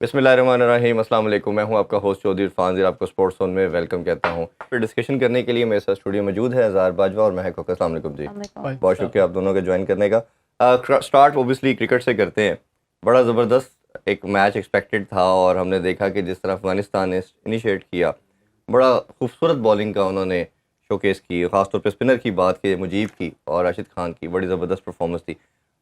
بسم اللہ الرحمن الرحیم. السلام علیکم. میں ہوں آپ کا ہوسٹ چودھری عرفان زیر. آپ کو اسپورٹس زون میں ویلکم کہتا ہوں. پھر ڈسکشن کرنے کے لیے میرے ساتھ اسٹوڈیو موجود ہے اظہار باجوہ اور مہک حق. السلام علیکم جی. بہت شکریہ آپ دونوں کے جوائن کرنے کا. اسٹارٹ اوبیسلی کرکٹ سے کرتے ہیں. بڑا زبردست ایک میچ ایکسپیکٹڈ تھا اور ہم نے دیکھا کہ جس طرح افغانستان نے انیشیٹ کیا, بڑا خوبصورت بالنگ کا انہوں نے شوکیس کی. خاص طور پہ اسپنر کی بات کی, مجیب کی اور راشد خان کی, بڑی زبردست پرفارمنس تھی.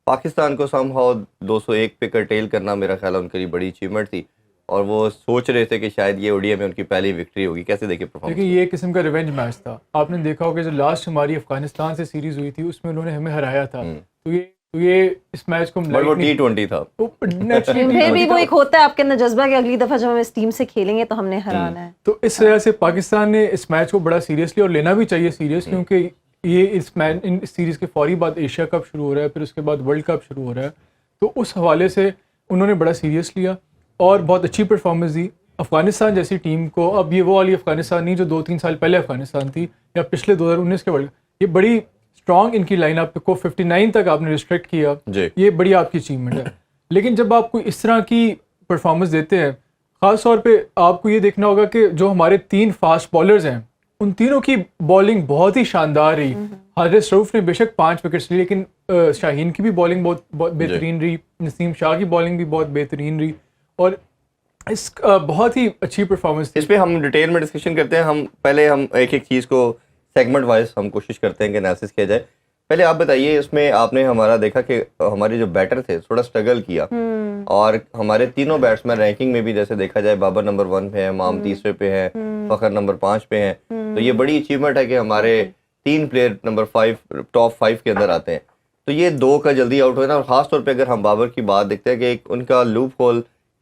پاکستان کو سم ہاؤ 201 پہ کرٹیل کرنا میرا خیال ہے ان کے لیے بڑی اچیومنٹ تھی, اور وہ سوچ رہے تھے کہ شاید یہ اوڈی اے میں ان کی پہلی وکٹری ہوگی. کیسے دیکھیں پرفارمنس؟ دیکھیں, یہ ایک قسم کا ریونج میچ تھا. آپ نے دیکھا ہوگا جو لاسٹ ہماری افغانستان سے سیریز ہوئی تھی اس میں انہوں نے ہمیں ہرایا تھا, تو یہ اس میچ کو وہ T20 تھا. پھر بھی وہ ایک ہوتا ہے آپ کے اندر جذبہ کہ اگلی دفعہ جب ہم اس ٹیم سے کھیلیں گے تو ہم نے ہرانا ہے. تو اس وجہ سے پاکستان نے اس میچ کو بڑا سیریسلی, اور لینا بھی چاہیے سیریس, کیونکہ یہ اس سیریز کے فوری بعد ایشیا کپ شروع ہو رہا ہے, پھر اس کے بعد ورلڈ کپ شروع ہو رہا ہے. تو اس حوالے سے انہوں نے بڑا سیریس لیا اور بہت اچھی پرفارمنس دی. افغانستان جیسی ٹیم کو, اب یہ وہ والی افغانستان نہیں جو 2-3 سال پہلے افغانستان تھی یا پچھلے 2019 کے ورلڈ, یہ بڑی اسٹرانگ ان کی لائن اپ کو 59 تک آپ نے ریسٹرکٹ کیا, یہ بڑی آپ کی اچیومنٹ ہے. لیکن جب آپ کو اس طرح کی پرفارمنس دیتے ہیں, خاص طور پہ آپ کو یہ دیکھنا ہوگا کہ جو ہمارے 3 فاسٹ بالرز ہیں ان تینوں کی بالنگ بہت ہی شاندار رہی. حارث رؤف نے بے شک 5 وکٹس لی, لیکن شاہین کی بھی بالنگ بہت بہترین رہی, نسیم شاہ کی بالنگ بھی بہت بہترین رہی, اور اس بہت ہی اچھی پرفارمنس تھی. اس پہ ہم ڈیٹیل میں ڈسکشن کرتے ہیں. ہم پہلے ایک ایک چیز کو سیگمنٹ وائز ہم کوشش کرتے ہیں کہ انالیسس کیا جائے. پہلے آپ بتائیے, اس میں آپ نے ہمارا دیکھا کہ ہمارے جو بیٹر تھے تھوڑا اسٹرگل کیا, اور ہمارے تینوں بیٹسمین رینکنگ میں بھی جیسے دیکھا جائے بابر نمبر 1 پہ ہے, امام تیسرے پہ ہے, فخر نمبر 5 پہ ہیں. تو یہ بڑی اچیومنٹ ہے کہ ہمارے 3 پلیئر نمبر 5 ٹاپ 5 کے اندر آتے ہیں. تو یہ 2 کا جلدی آؤٹ ہونا, اور خاص طور پہ اگر ہم بابر کی بات دیکھتے ہیں کہ ایک ان کا لوپ ہول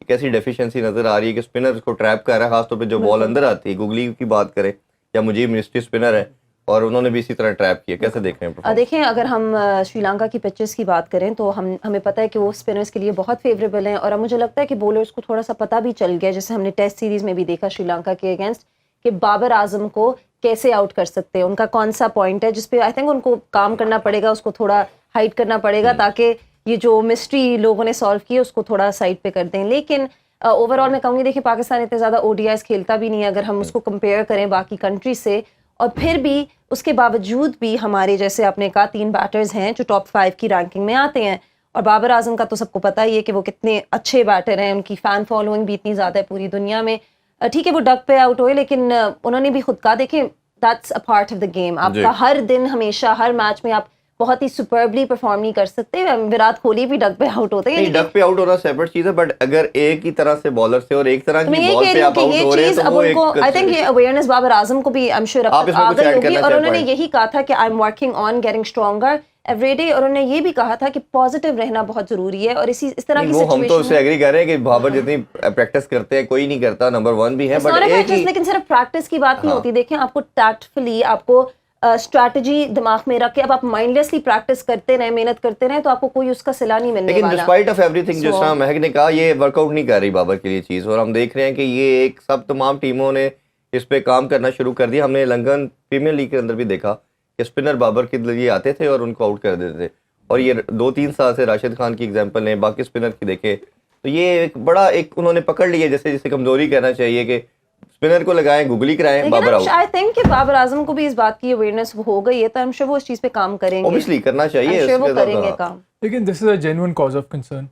کیسی ڈیفیشنسی نظر آ رہی ہے کہ اسپنر کو ٹریپ کر رہا ہے, خاص طور پہ جو بال اندر آتی ہے. گگلی کی بات کریں یا مجیب منسٹری اسپنر ہے, اور انہوں نے بھی اسی طرح ٹریپ کیا. کیسے دیکھ رہے ہیں؟ دیکھیں, اگر ہم شری لنکا کی پچز کی بات کریں تو ہمیں پتہ ہے کہ وہ اسپنرز کے لیے بہت فیوریبل ہیں, اور اب مجھے لگتا ہے کہ بولرز کو تھوڑا سا پتہ بھی چل گیا, جیسے ہم نے ٹیسٹ سیریز میں بھی دیکھا شری لنکا کے اگینسٹ, کہ بابر اعظم کو کیسے آؤٹ کر سکتے ہیں, ان کا کون سا پوائنٹ ہے جس پہ آئی تھنک ان کو کام کرنا پڑے گا, اس کو تھوڑا ہائڈ کرنا پڑے گا تاکہ یہ جو مسٹری لوگوں نے سالو کی ہے اس کو تھوڑا سائڈ پہ کر دیں. لیکن اوور آل میں کہوں گی, دیکھیں پاکستان اتنے زیادہ او ڈی آئیز کھیلتا بھی نہیں ہے اگر ہم اس کو کمپیئر کریں باقی کنٹری سے, اور پھر بھی اس کے باوجود بھی ہمارے جیسے آپ نے کہا 3 بیٹرز ہیں جو ٹاپ 5 کی رینکنگ میں آتے ہیں. اور بابر اعظم کا تو سب کو پتہ ہی ہے کہ وہ کتنے اچھے بیٹر ہیں, ان کی فین فالوئنگ بھی اتنی زیادہ ہے پوری دنیا میں. ٹھیک ہے وہ ڈک پہ آؤٹ ہوئے, لیکن انہوں نے بھی خود کہا, دیکھیں that's a part of the game. آپ کا ہر دن ہمیشہ ہر میچ میں آپ بہت ہی سپربلی پرفارم نہیں کر سکتے. وراٹ کوہلی بھی ڈک پہ آؤٹ ہوتے ہیں. ڈک پہ آؤٹ ہونا سیپریٹ چیز ہے, بٹ اگر ایک ہی طرح سے بالر سے اور ایک طرح کی بال پہ آپ آؤٹ ہو رہے ہیں تو وہ ایک آئی تھنک یہ اویئرنیس بابر اعظم کو بھی I'm sure اب آ گئی ہوگی, اور انہوں نے یہی کہا تھا کہ I am working on getting stronger every day, اور انہوں نے یہ بھی کہا تھا کہ پازیٹیو رہنا بہت ضروری ہے. اور اس طرح کی سچویشن ہم تو اس سے ایگری کر رہے ہیں کہ بابر جتنی پریکٹس کرتے ہیں کوئی نہیں کرتا, نمبر 1 بھی ہے, بٹ ایک ہی, لیکن صرف پریکٹس کی بات نہیں ہوتی. دیکھیں آپ کو ٹیکٹفلی, آپ کو اسٹریٹجی دماغ میں رکھ کے اب آپ مائنڈ لیسلی پریکٹس کرتے رہیں, محنت کرتے رہیں, تو آپ کو کوئی اس کا صلہ نہیں ملنے والا. لیکن ڈسپائٹ آف ایوری تھنگ, جس طرح مہک نے کہا, یہ ورک آؤٹ نہیں کر رہی بابر کے لیے چیز, اور ہم دیکھ رہے ہیں کہ یہ ایک سب تمام ٹیموں نے اس پہ کام کرنا شروع کر دیا. ہم نے لنگن پریمیئر لیگ کے اندر بھی دیکھا کہ اسپنر بابر کے لیے آتے تھے اور ان کو آؤٹ کر دیتے تھے, اور یہ 2-3 سال سے راشد خان کی ایگزامپل ہے, باقی اسپنر کی دیکھیں تو یہ ایک بڑا ایک انہوں نے پکڑ لیا, جیسے کمزوری کہنا چاہیے کہ اسپنر کو لگائیں, گگلی کرائیں, بابر آؤٹ. آئی تھنک کہ بابر اعظم کو بھی اس بات کی اویئرنیس ہو گئی ہے, تو ہم شور وہ اس چیز پہ کام کریں گے, اوبویسلی کرنا چاہیے, وہ کریں گے کام. لیکن this is a genuine cause of concern.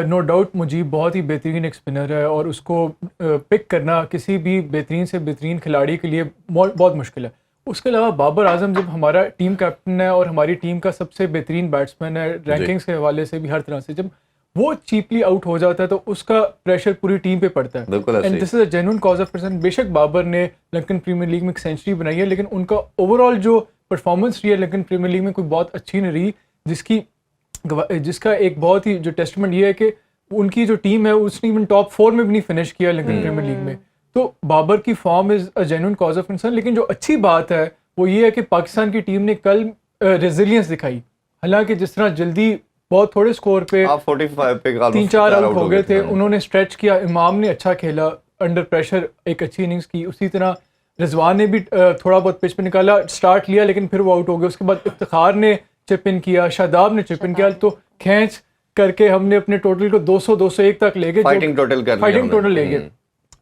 No doubt Mujeeb بہت ہی بہترین ایک اسپنر ہے, اور اس کو پک کرنا کسی بھی بہترین سے بہترین کھلاڑی کے لیے بہت مشکل ہے. اس کے علاوہ بابر اعظم جب ہمارا ٹیم کیپٹن ہے اور ہماری ٹیم کا سب سے بہترین بیٹسمین ہے, رینکنگس کے حوالے سے بھی ہر طرح سے, جب وہ چیپلی آؤٹ ہو جاتا ہے تو اس کا پریشر پوری ٹیم پہ پڑتا ہے. And this is a genuine cause of concern. بے شک بابر نے لنکن پریمیئر لیگ میں ایک سینچری بنائی ہے, لیکن ان کا اوور آل جو پرفارمنس رہی ہے لنکن پریمیئر لیگ میں کوئی بہت اچھی نہیں رہی, جس کا ایک بہت ہی جو ٹیسٹمنٹ یہ ہے کہ ان کی جو ٹیم ہے اس نے ایون ٹاپ 4 میں بھی نہیں فنش کیا لنکن پریمیئر لیگ میں. تو بابر کی form is a genuine cause of concern. لیکن جو اچھی بات ہے وہ یہ ہے کہ پاکستان کی ٹیم نے کل ریزیلینس دکھائی, حالانکہ جس طرح جلدی بہت تھوڑے اسکور پہ 3-4 آؤٹ ہو گئے تھے, انہوں نے اسٹریچ کیا. امام نے اچھا کھیلا انڈر پریشر, ایک اچھی اننگز کی. اسی طرح رضوان نے بھی تھوڑا بہت پچ پہ نکالا, اسٹارٹ لیا, لیکن پھر وہ آؤٹ ہو گیا. اس کے بعد افتخار نے چپ ان کیا, شاداب نے چپ ان کیا, تو کھینچ کر کے ہم نے اپنے ٹوٹل کو 201 تک لے گئے, فائٹنگ ٹوٹل کر فائٹنگ ٹوٹل لے گئے.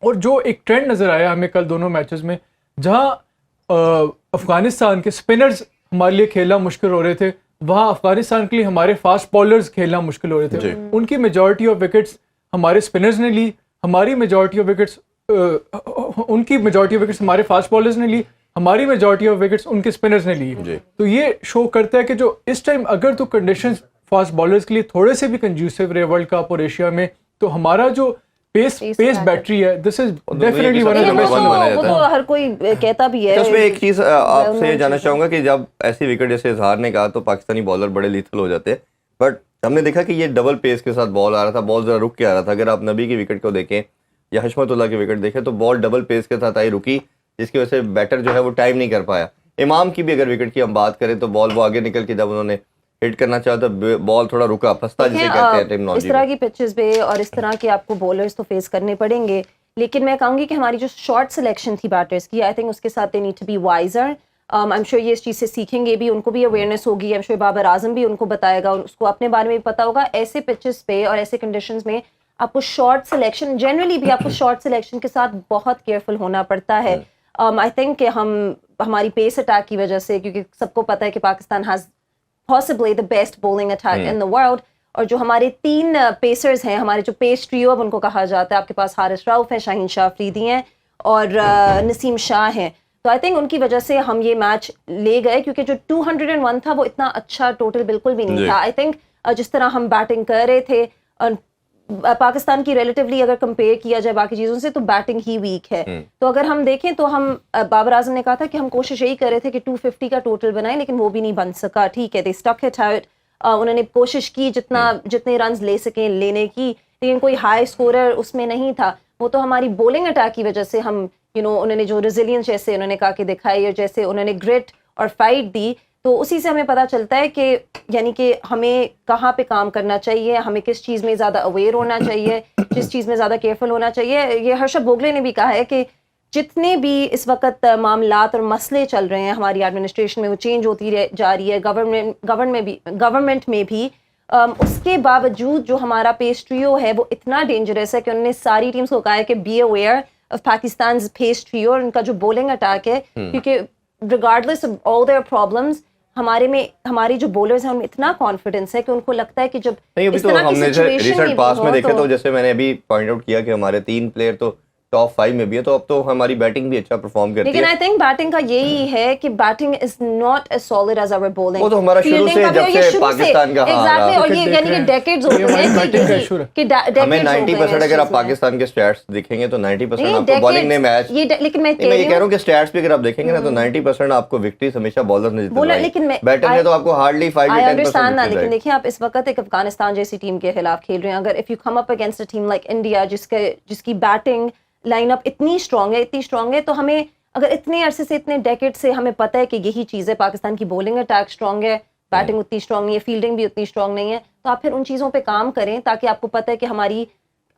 اور جو ایک ٹرینڈ نظر آیا ہمیں کل دونوں میچز میں, جہاں افغانستان کے سپنرز ہمارے لیے کھیلنا مشکل ہو رہے تھے, وہاں افغانستان کے لیے ہمارے فاسٹ بالرز کھیلنا مشکل ہو رہے تھے. ان کی میجورٹی آف وکٹس ہمارے اسپنرز نے لی, ہماری میجورٹی آف وکٹس ان کی میجورٹی آف وکٹس ہمارے فاسٹ بالرز نے لی, ہماری میجورٹی آف وکٹس ان کے اسپنرز نے لی. تو یہ شو کرتا ہے کہ جو اس ٹائم اگر تو کنڈیشنز فاسٹ بالرز کے لیے تھوڑے سے بھی کنڈیوسیو رہے ورلڈ کپ اور ایشیا میں, تو ہمارا جو پیس بیٹری ہے, this is definitely one of the best. وہ تو ہر کوئی کہتا بھی ہے. اس میں ایک چیز آپ سے یہ جاننا چاہوں گا کہ جب ایسی وکٹ جیسے اظہار نے کہا تو پاکستانی بالر بڑے لیتھل ہو جاتے ہیں, بٹ ہم نے دیکھا کہ یہ ڈبل پیس کے ساتھ بال آ رہا تھا, بال ذرا رک کے آ رہا تھا. اگر آپ نبی کی وکٹ کو دیکھیں یا حشمت اللہ کی وکٹ دیکھیں تو بال ڈبل پیس کے ساتھ آئی, رکی, جس کی وجہ سے بیٹر جو ہے وہ ٹائم نہیں کر پایا. امام کی بھی اگر وکٹ کی ہم بات کریں تو بال وہ آگے نکل کے جب انہوں نے ہٹ کرنا چاہا تو بال تھوڑا رکا, پھنستا جسے کہتے ہیں ٹیکنالوجی. اس طرح کی پچز پہ اور اس طرح کے آپ کو بولرز تو فیس کرنے پڑیں گے, لیکن میں کہوں گی کہ ہماری جو شارٹ سلیکشن تھی بیٹرز کی, آئی تھنک اس کے ساتھ they need to be wiser. I am sure یہ اس چیز سے سیکھیں گے بھی, ان کو بھی اویئرنیس ہوگی. آئی ایم شیور بابر اعظم بھی ان کو بتائے گا, اور اس کو اپنے بارے میں بھی پتا ہوگا. ایسے پچز پہ اور ایسے کنڈیشنز میں آپ کو شارٹ سلیکشن, جنرلی بھی آپ کو شارٹ سلیکشن کے ساتھ بہت کیئرفل ہونا پڑتا ہے. آئی تھنک کہ ہماری پیس اٹیک کی وجہ سے, کیونکہ سب کو پتہ ہے کہ Pakistan has possibly the best bowling attack in the world, اور جو ہمارے 3 پیسرز ہیں, ہمارے جو پیس ٹریو اب ان کو کہا جاتا ہے, آپ کے پاس حارث رؤف ہیں, شاہین شاہ افریدی ہیں اور نسیم شاہ ہیں. تو آئی تھنک ان کی وجہ سے ہم یہ میچ لے گئے, کیونکہ جو 201 تھا وہ اتنا اچھا ٹوٹل بالکل بھی نہیں تھا. آئی تھنک جس طرح ہم بیٹنگ کر رہے تھے پاکستان کی ریلیٹیولی اگر کمپیئر کیا جائے باقی چیزوں سے, تو بیٹنگ ہی ویک ہے. تو اگر ہم دیکھیں تو ہم, بابر اعظم نے کہا تھا کہ ہم کوشش یہی کر رہے تھے کہ 250 کا ٹوٹل بنائیں, لیکن وہ بھی نہیں بن سکا. ٹھیک ہے, دے اسٹک اٹ آؤٹ, انہوں نے کوشش کی جتنے رنز لے سکیں لینے کی, لیکن کوئی ہائی اسکورر اس میں نہیں تھا. وہ تو ہماری بولنگ اٹیک کی وجہ سے ہم انہوں نے جو ریزیلینس جیسے انہوں نے کہا کہ دکھائی, اور جیسے انہوں نے گرٹ اور فائٹ دی, تو اسی سے ہمیں پتہ چلتا ہے کہ یعنی کہ ہمیں کہاں پہ کام کرنا چاہیے, ہمیں کس چیز میں زیادہ اویئر ہونا چاہیے, جس چیز میں زیادہ کیئرفل ہونا چاہیے. یہ ہرشب بوگلے نے بھی کہا ہے کہ جتنے بھی اس وقت معاملات اور مسئلے چل رہے ہیں ہماری ایڈمنسٹریشن میں, وہ چینج ہوتی جا رہی ہے گورنمنٹ میں بھی, اس کے باوجود جو ہمارا پیس ٹریو ہے وہ اتنا ڈینجرس ہے کہ انہوں نے ساری ٹیمز کو کہا ہے کہ be aware of Pakistan's pace trio, اور ان کا جو بولنگ اٹیک ہے, کیونکہ regardless of all their problems ہماری جو بولرز ہیں ان میں اتنا کانفیڈنس ہے کہ ان کو لگتا ہے کہ جب اس طرح کی سچویشن پاس میں دیکھا تو جیسے میں نے ابھی پوائنٹ آؤٹ کیا کہ ہمارے 3 پلیئر تو ٹاپ 5 میں بھی ہے, تو اب تو ہماری بیٹنگ بھی اچھا پرفارم کرتی ہے. لیکن آئی تھنک بیٹنگ کا یہی ہے کہ batting is not as solid as our bowling. وہ تو ہمارا شروع سے جب سے پاکستان کا ایگزیکٹلی, اور یہ یعنی کہ ڈیکیڈز ہو گئے ہیں کہ ہمیں 90% اگر آپ پاکستان کے سٹیٹس دیکھیں گے تو 90% آپ کو بالنگ نے میچ, لیکن میں یہ کہہ رہا ہوں کہ سٹیٹس بھی اگر آپ دیکھیں گے نا تو 90% آپ کو وکٹریز ہمیشہ بالرز نے جتوائی, لیکن بیٹر نے تو آپ کو ہارڈلی 5-10%. لیکن دیکھیں آپ اس وقت ایک افغانستان جیسی ٹیم کے خلاف کھیل رہے ہیں, اگر if you come up against a team like India جس کی بیٹنگ لائن اپ اتنی اسٹرانگ ہے, تو ہمیں اگر اتنے عرصے سے اتنے ڈیکیڈ سے ہمیں پتہ ہے کہ یہی چیز ہے, پاکستان کی بولنگ اٹیک اسٹرانگ ہے, بیٹنگ اتنی اسٹرانگ نہیں ہے, فیلڈنگ بھی اتنی اسٹرانگ نہیں ہے, تو آپ پھر ان چیزوں پہ کام کریں تاکہ آپ کو پتہ ہے کہ ہماری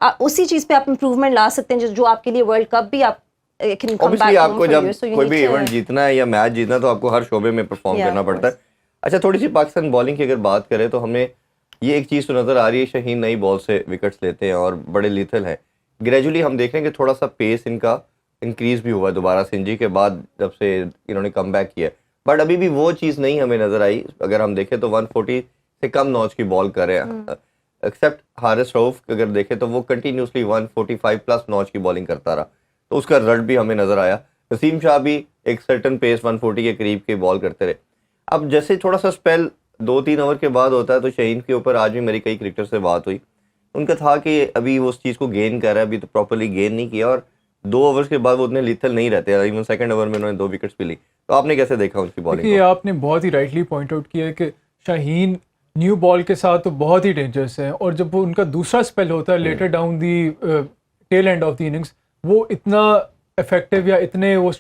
اسی چیز پہ آپ امپروومنٹ لا سکتے ہیں جو آپ کے لیے ورلڈ کپ بھی آپ اوبویسلی آپ کو جب کوئی بھی ایونٹ جیتنا ہے یا میچ جیتنا ہے تو آپ کو ہر شعبے میں پرفارم کرنا پڑتا ہے. اچھا, تھوڑی سی پاکستان بالنگ کی اگر بات کریں تو ہمیں یہ ایک چیز تو نظر آ رہی ہے, شاہین نئی بال سے وکٹس لیتے ہیں اور بڑے لیتھل ہیں. گریجولی ہم دیکھ رہے ہیں کہ تھوڑا سا پیس ان کا انکریز بھی ہوا ہے دوبارہ سنجی کے بعد جب سے انہوں نے کم بیک کیا ہے, بٹ ابھی بھی وہ چیز نہیں ہمیں نظر آئی. اگر ہم دیکھیں تو 140 سے کم نوچ کی بال کر رہے ہیں, ایکسیپٹ حارث رؤف اگر دیکھیں تو وہ کنٹینیوسلی 145 پلس نوچ کی بالنگ کرتا رہا, تو اس کا رزلٹ بھی ہمیں نظر آیا. نسیم شاہ بھی ایک سرٹن پیس 140 کے قریب کی بال کرتے رہے. اب جیسے تھوڑا سا اسپیل 2-3 اوور کے بعد ہوتا ہے, تو شاہین کے اوپر آج بھی میری کئی کرکٹر سے بات ہوئی, ان کا تھا کہ ابھی وہ اس چیز کو گین کر رہا ہے, ابھی تو پراپرلی گین نہیں کیا, اور 2 اوورز کے بعد وہ اتنے لیتھل نہیں رہتے, ایون سیکنڈ اوور میں انہوں نے 2 وکٹس بھی لی. تو آپ نے کیسے دیکھا ان کی بالنگ کو؟ یہ آپ نے بہت ہی رائٹلی پوائنٹ آؤٹ کیا ہے کہ شاہین نیو بال کے ساتھ تو بہت ہی ڈینجرس ہے, اور جب وہ ان کا دوسرا اسپیل ہوتا ہے later down the tail end of the innings, وہ اتنا افیکٹو یا اتنے وہ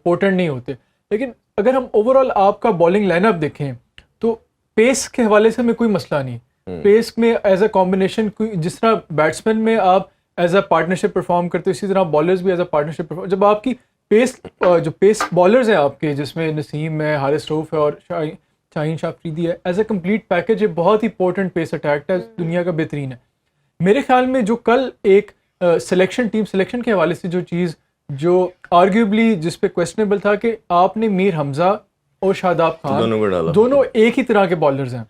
پوٹنٹ نہیں ہوتے. لیکن اگر ہم اوور آل آپ کا بالنگ لائن اپ دیکھیں تو پیس کے حوالے سے ہمیں کوئی مسئلہ نہیں. پیس میں ایز اے کمبینیشن, جس طرح بیٹسمین میں آپ ایز اے پارٹنرشپ پرفارم کرتے ہو, اسی طرح بالرز بھی ایز اے پارٹنرشپ پرفارم. جب آپ کی پیس جو پیس بالرز ہیں آپ کے, جس میں نسیم ہے, حارث رؤف ہے اور شاہین, شاہین شاہ افریدی ہے. ایز اے کمپلیٹ پیکج یہ بہت ہی پورٹنٹ پیس اٹیک ہے, دنیا کا بہترین ہے. میرے خیال میں جو کل ایک سلیکشن ٹیم سلیکشن کے حوالے سے جو چیز جو آرگیوبلی جس پہ کویسچنیبل تھا کہ آپ نے میر حمزہ اور شاداب خان دونوں ایک ہی طرح کے بالرز ہیں.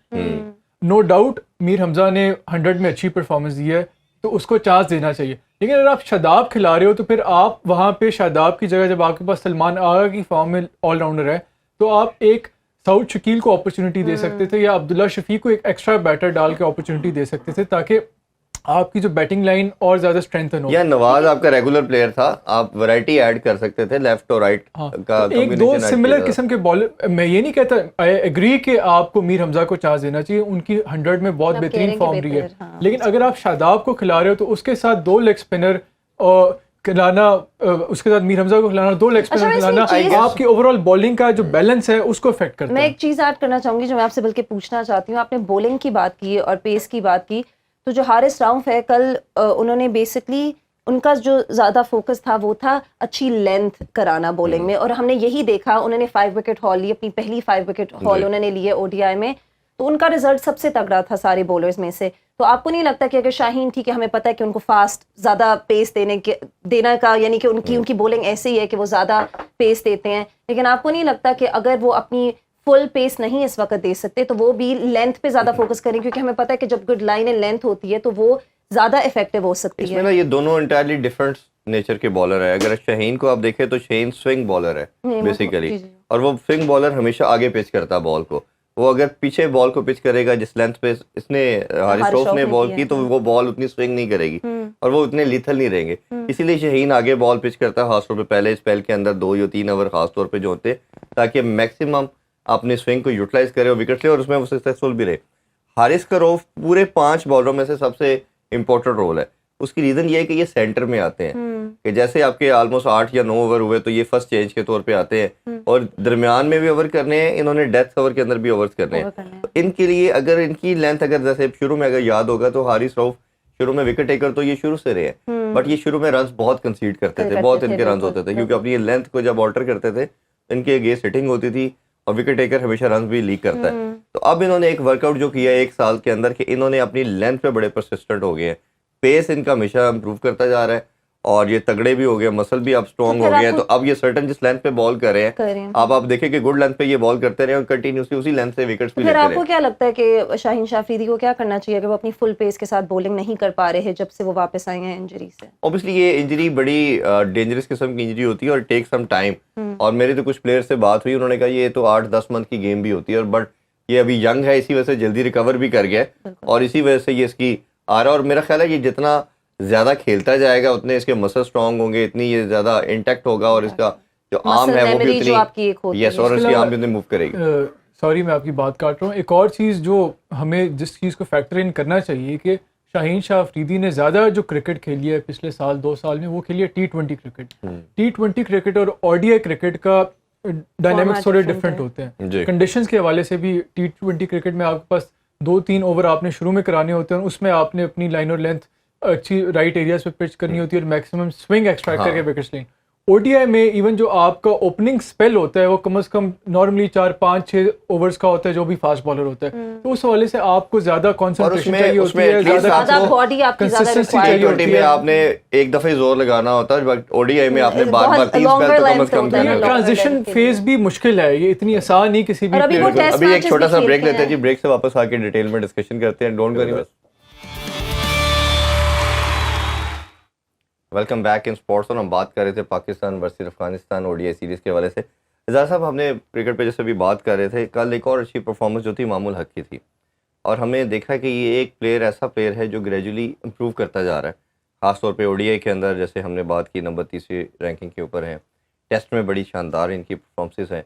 نو ڈاؤٹ میر حمزہ نے 100 میں اچھی پرفارمنس دی ہے تو اس کو چانس دینا چاہیے, لیکن اگر آپ شاداب کھلا رہے ہو تو پھر آپ وہاں پہ شاداب کی جگہ جب آپ کے پاس سلمان آغا کی فارم میں آل راؤنڈر ہے تو آپ ایک سعود شکیل کو اپرچونٹی دے سکتے تھے یا عبداللہ شفیع کو ایک ایکسٹرا بیٹر ڈال کے اپرچونٹی دے سکتے تھے تاکہ آپ کی جو بیٹنگ لائن اور زیادہ اسٹرینتھن ہو. یا نواز آپ کا ریگولر پلیئر تھا, آپ ویرائٹی ایڈ کر سکتے تھے لیفٹ اور رائٹ کا. ایک دو سملر قسم کے بالر, میں یہ نہیں کہتا, آئی ایگری کہ آپ کو میر حمزہ کو چانس دینا چاہیے, ان کی 100 میں بہت بہترین فارم رہی ہے, لیکن اگر آپ شاداب کو کھلا رہے ہو تو اس کے ساتھ 2 لیگ اسپنر کھلانا, اس کے ساتھ میر حمزہ کو کھلانا, 2 لیگ اسپنر کھلانا آپ کی اوور آل بالنگ کا جو بیلنس ہے اس کو افیکٹ کرتا ہے. میں ایک چیز ایڈ کرنا چاہوں گی جو میں آپ سے بلکہ پوچھنا چاہتی ہوں. آپ نے بولنگ کی بات کی اور پیس کی بات کی, تو جو حارث راؤف ہے کل انہوں نے بیسکلی ان کا جو زیادہ فوکس تھا وہ تھا اچھی لینتھ کرانا بولنگ میں, اور ہم نے یہی دیکھا. انہوں نے 5 وکٹ ہال لی, اپنی پہلی 5 وکٹ ہال انہوں نے لی ہے ODI میں, تو ان کا رزلٹ سب سے تگڑا تھا سارے بولرز میں سے. تو آپ کو نہیں لگتا کہ اگر شاہین, ٹھیک ہے ہمیں پتہ ہے کہ ان کو فاسٹ زیادہ پیس دینا کا یعنی کہ ان کی بولنگ ایسے ہی ہے کہ وہ زیادہ پیس دیتے ہیں, لیکن آپ کو نہیں لگتا کہ اگر وہ اپنی فل پیس نہیں اس وقت دے سکتے تو وہ بھی لینتھ پہ زیادہ فوکس کریں, کیونکہ ہمیں پتہ ہے کہ جب گڈ لائن اینڈ لینتھ ہوتی ہے تو وہ زیادہ افیکٹو ہو سکتی ہے. اس میں نا یہ دونوں انٹائرلی ڈفرنٹ نیچر کے بالر ہیں. اگر شاہین کو آپ دیکھیں تو شاہین سوئنگ بالر ہے بیسیکلی, اور وہ سوئنگ بالر ہمیشہ آگے پچ کرتا ہے بال کو. وہ اگر پیچھے بال کو پچ کرے گا جس لینتھ پہ اس نے حارث راؤف نے بال کی تو وہ بال اتنی سوئنگ نہیں کرے گی اور وہ اتنے لیتھل نہیں رہیں گے. اسی لیے شاہین آگے بال پچ کرتا ہے خاص طور پہ پہلے اسپیل کے اندر 2 یا 3 اوور خاص طور پہ جو ہوتے ہیں تاکہ میکسیمم اپنے سوئنگ کو یوٹیلائز کرے اور وکٹ لے, اور اس میں وہ سکسیسفل بھی رہے. حارث کا روف پورے 5 بالروں میں سے سب سے امپورٹنٹ رول ہے. اس کی ریزن یہ ہے کہ یہ سینٹر میں آتے ہیں, کہ جیسے آپ کے آلموسٹ 8 یا 9 اوور ہوئے تو یہ فرسٹ چینج کے طور پہ آتے ہیں, اور درمیان میں بھی اوور کرنے ہیں, انہوں نے ڈیتھ اوور کے اندر بھی اوورز کرنے ہیں. تو ان کے لیے اگر ان کی لینتھ اگر جیسے شروع میں اگر یاد ہوگا تو حارث راؤف شروع میں وکٹ ٹیکر تو یہ شروع سے رہے ہیں, بٹ یہ شروع میں رنز بہت کنسیڈ کرتے تھے, بہت ان کے رنز ہوتے تھے, کیونکہ اپنی لینتھ کو جب آلٹر کرتے تھے ان کے اگینسٹ ہٹنگ ہوتی تھی, اور وکٹ ٹیکر ہمیشہ رنز بھی لیک کرتا ہے. تو اب انہوں نے ایک ورک آؤٹ جو کیا ہے 1 سال کے اندر کہ انہوں نے اپنی لینتھ پہ بڑے پرسسٹنٹ ہو گئے ہیں, پیس ان کا ہمیشہ امپروو کرتا جا رہا ہے, اور یہ تگڑے بھی ہو گئے, مسل بھی اب اسٹرانگ ہو گئے ہیں. تو اب یہ سرٹن جس لینتھ پہ بال کر رہے ہیں آپ دیکھیں کہ گڈ لینتھ پہ یہ بال کرتے رہے اور کنٹینیوسلی اسی لینتھ سے وکٹس بھی لیتے رہے. آپ کو کیا لگتا ہے کہ شاہین شاہ افریدی کو کیا کرنا چاہیے اگر وہ اپنی فل پیس کے ساتھ بولنگ نہیں کر پا رہے ہیں جب سے وہ واپس آئے ہیں انجری سے؟ اوبیسلی یہ انجری بڑی ڈینجرس قسم کی انجری ہوتی ہے اور ٹیک سم ٹائم, اور میری تو کچھ پلیئر سے بات ہوئی, انہوں نے کہا یہ تو 8-10 منتھ کی گیم بھی ہوتی ہے, اور بٹ یہ ابھی ینگ ہے اسی وجہ سے جلدی ریکور بھی کر گیا اور اسی وجہ سے یہ اس کی آ رہا ہے. اور میرا خیال ہے یہ جتنا زیادہ کھیلتا جائے گا اتنے اس کے مسل اسٹرانگ ہوں گے, اتنی یہ زیادہ انٹیکٹ ہوگا, اور اس کا جو آرم ہے وہ بھی اتنی یس, اور اس کی آرم بھی اتنی موو کرے گی. سوری میں آپ کی بات کاٹ رہا ہوں. ایک اور چیز جو ہمیں جس چیز کو فیکٹر ان کرنا چاہیے کہ شاہین شاہ افریدی نے زیادہ جو کرکٹ کھیلی ہے پچھلے 2 سال میں وہ کھیلی ہے T20 کرکٹ. T20 کرکٹ اور ODI کرکٹ کا ڈائنامکس تھوڑے ڈفرینٹ ہوتے ہیں. کنڈیشنز کے حوالے سے بھی T20 کرکٹ میں آپ کے پاس 2-3 اوور آپ نے شروع میں کرانے ہوتے ہیں, اس میں آپ نے اپنی لائن اور لینتھ اچھی رائٹ ایریاز پہ پچ کرنی ہوتی ہے اور میکسیمم سوئنگ ایکسٹریکٹ کر کے وکٹس لیں. ODI میں ایون جو آپ کا اوپننگ اسپیل ہوتا ہے وہ کم از کم نارملی 4-5-6 اوورز کا ہوتا ہے جو بھی فاسٹ بالر ہوتا ہے, تو اس حوالے سے آپ کو زیادہ کانسنٹریشن چاہیے ہوتی ہے, زیادہ باڈی آپ کی زیادہ چاہیے ہوتی ہے. آپ نے ایک دفعہ زور لگانا ہوتا ہے, بٹ ODI میں آپ نے بار بار 3 اسپیل تو کم از کم کرنا ہے. ٹرانزیشن فیز بھی مشکل ہے, یہ اتنی آسان نہیں کسی بھی. ابھی ایک چھوٹا سا بریک لیتے ہیں جی, بریک سے واپس آ کے ڈیٹیل میں ڈسکشن کرتے ہیں. Don't worry. Welcome back in sports. اور ہم بات کر رہے تھے Pakistan versus Afghanistan ODI series کے حوالے سے. اظہار صاحب ہم نے کرکٹ پہ جیسے بھی بات کر رہے تھے, کل ایک اور اچھی پرفارمنس جو تھی معمول حق کی تھی, اور ہم نے دیکھا کہ یہ ایک پلیئر ایسا پلیئر ہے جو گریجولی امپروو کرتا جا رہا ہے, خاص طور پہ ODI کے اندر. جیسے ہم نے بات کی نمبر 30 رینکنگ کے اوپر ہیں, ٹیسٹ میں بڑی شاندار ان کی پرفارمنسز ہیں,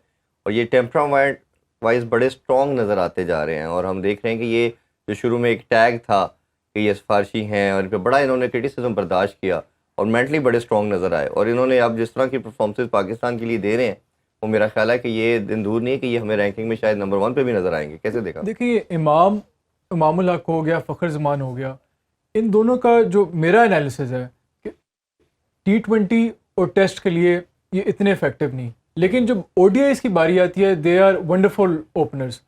اور یہ ٹیمپرامنٹ وائز بڑے اسٹرانگ نظر آتے جا رہے ہیں. اور ہم دیکھ رہے ہیں کہ یہ جو شروع میں ایک ٹیگ تھا کہ یہ سفارشی ہیں, اور ان پہ بڑا انہوں نے کرٹیسزم برداشت کیا اور مینٹلی بڑے اسٹرانگ نظر آئے, اور انہوں نے اب جس طرح کی پرفارمنسز پاکستان کے لیے دے رہے ہیں وہ میرا خیال ہے کہ یہ دن دور نہیں ہے کہ یہ ہمیں رینکنگ میں شاید نمبر 1 پہ بھی نظر آئیں گے. کیسے دیکھا؟ دیکھیے امام الحق ہو گیا, فخر زمان ہو گیا, ان دونوں کا جو میرا انالیسز ہے کہ T20 اور ٹیسٹ کے لیے یہ اتنے افیکٹو نہیں, لیکن جب ODIs کی باری آتی ہے they are wonderful openers.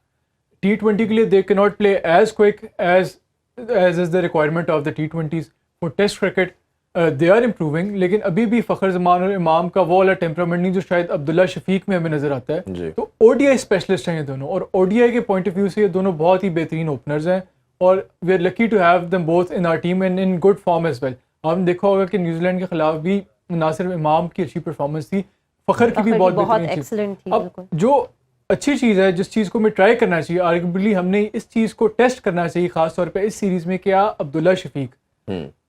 T20 کے لیے they cannot play as quick as is the requirement of the T20s. for Test cricket they are improving, لیکن ابھی بھی فخر زمان اور امام کا وہ والا ٹیمپرامنٹ نہیں جو شاید عبداللہ شفیق میں ہمیں نظر آتا ہے. تو او ڈی آئی اسپیشلسٹ ہیں یہ دونوں, اور او ڈی آئی کے پوائنٹ آف ویو سے یہ دونوں بہت ہی بہترین اوپنرز ہیں, اور we are lucky to have them both in our team and in good form as well. آپ نے دیکھا ہوگا کہ نیوزی لینڈ کے خلاف بھی نہ صرف امام کی اچھی پرفارمنس تھی, فخر کی بھی بہت بہترین تھی. اب جو اچھی چیز ہے, جس چیز کو ہمیں ٹرائی کرنا چاہیے, آرگوبلی ہم نے اس چیز کو ٹیسٹ کرنا چاہیے خاص طور پہ اس سیریز میں, کیا عبداللہ شفیق